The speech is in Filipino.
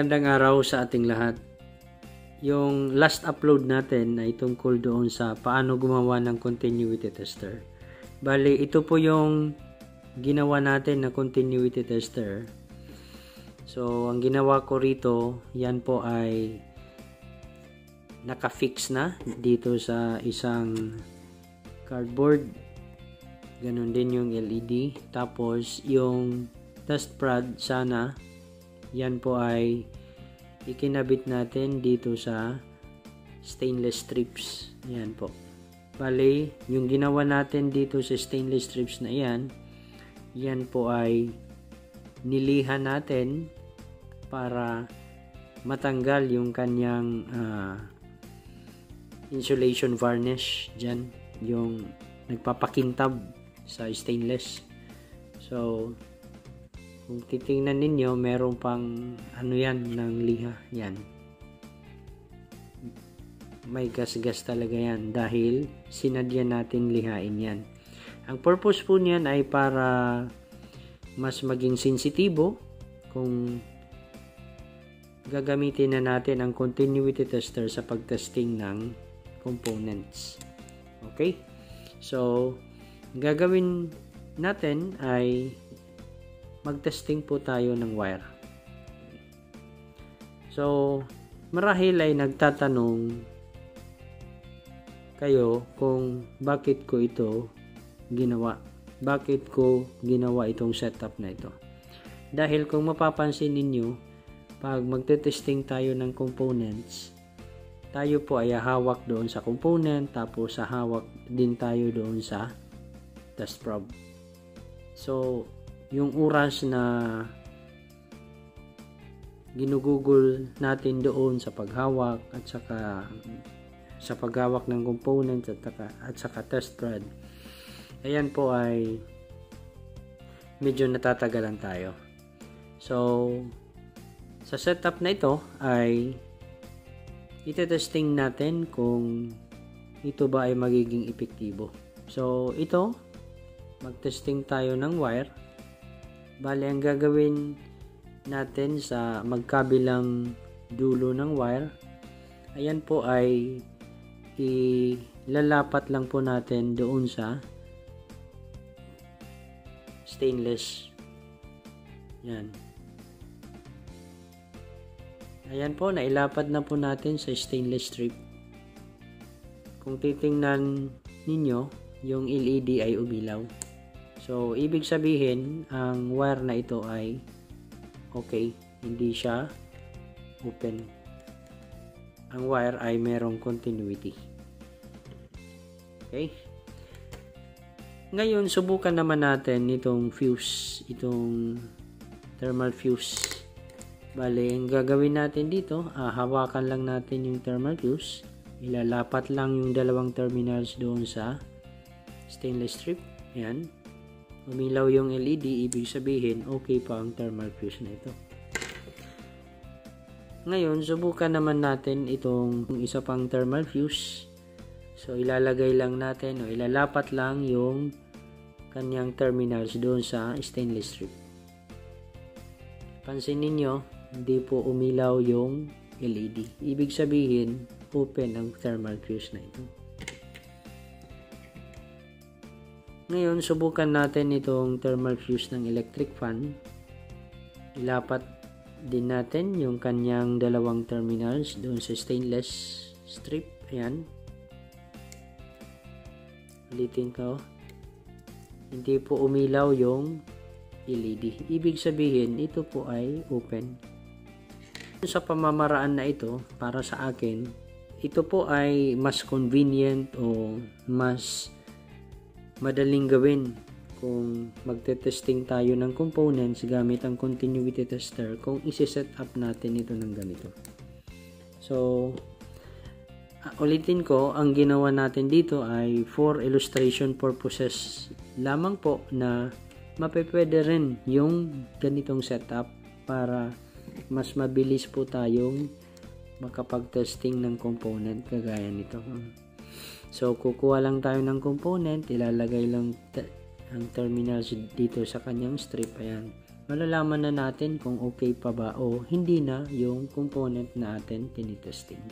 Magandang araw sa ating lahat. Yung last upload natin ay tungkol doon sa paano gumawa ng continuity tester. Bali, ito po yung ginawa natin na continuity tester. So, ang ginawa ko rito, yan po ay naka-fix na dito sa isang cardboard. Ganon din yung LED. Tapos, yung test prod sana, yan po ay ikinabit natin dito sa stainless strips. Yan po. Bali, yung ginawa natin dito sa stainless strips na yan po ay nilihan natin para matanggal yung kanyang insulation varnish dyan, yung nagpapakintab sa stainless. So, kung titingnan ninyo, meron pang yan ng liha. Yan. May gas-gas talaga yan dahil sinadya natin lihain yan. Ang purpose po niyan ay para mas maging sensitibo kung gagamitin na natin ang continuity tester sa pagtesting ng components. Okay? So, gagawin natin ay mag-testing po tayo ng wire. So, marahil ay nagtatanong kayo kung bakit ko ito ginawa. Bakit ko ginawa itong setup na ito? Dahil kung mapapansin ninyo, pag magte-testing tayo ng components, tayo po ay hawak doon sa component, tapos hawak din tayo doon sa test probe. So, yung oras na ginugugol natin doon sa paghawak at saka sa paghawak ng components at saka test prod, ayan po ay medyo natatagalan tayo. So, sa setup na ito ay itetesting natin kung ito ba ay magiging epektibo. So, ito, mag-testing tayo ng wire. Bale, ang gagawin natin sa magkabilang dulo ng wire, ayan po ay ilalapat lang po natin doon sa stainless. Yan. Ayan po, nailapat na po natin sa stainless strip. Kung titingnan ninyo, yung LED ay umilaw. So, ibig sabihin, ang wire na ito ay okay, hindi siya open. Ang wire ay merong continuity. Okay? Ngayon, subukan naman natin itong fuse, itong thermal fuse. Bale, ang gagawin natin dito, hawakan lang natin yung thermal fuse. Ilalapat lang yung dalawang terminals doon sa stainless strip. Ayan. Umilaw yung LED, ibig sabihin, okay pa ang thermal fuse na ito. Ngayon, subukan naman natin itong isa pang thermal fuse. So, ilalagay lang natin o ilalapat lang yung kanyang terminals doon sa stainless strip. Pansin ninyo, hindi po umilaw yung LED. Ibig sabihin, open ang thermal fuse na ito. Ngayon, subukan natin itong thermal fuse ng electric fan. Ilapat din natin yung kanyang dalawang terminals doon sa stainless strip. Ayan. Ulitin ko. Hindi po umilaw yung LED. Ibig sabihin, ito po ay open. Sa pamamaraan na ito, para sa akin, ito po ay mas convenient o mas madaling gawin kung magte-testing tayo ng components gamit ang continuity tester kung isi-set up natin ito ng ganito. So, ulitin ko, ang ginawa natin dito ay for illustration purposes lamang po na mapepwede rin yung ganitong setup para mas mabilis po tayong makapag-testing ng component kagaya nito. So, kukuha lang tayo ng component, ilalagay lang ang terminals dito sa kanyang strip. Ayan. malalaman na natin kung okay pa ba o hindi na yung component na atin tinitesting.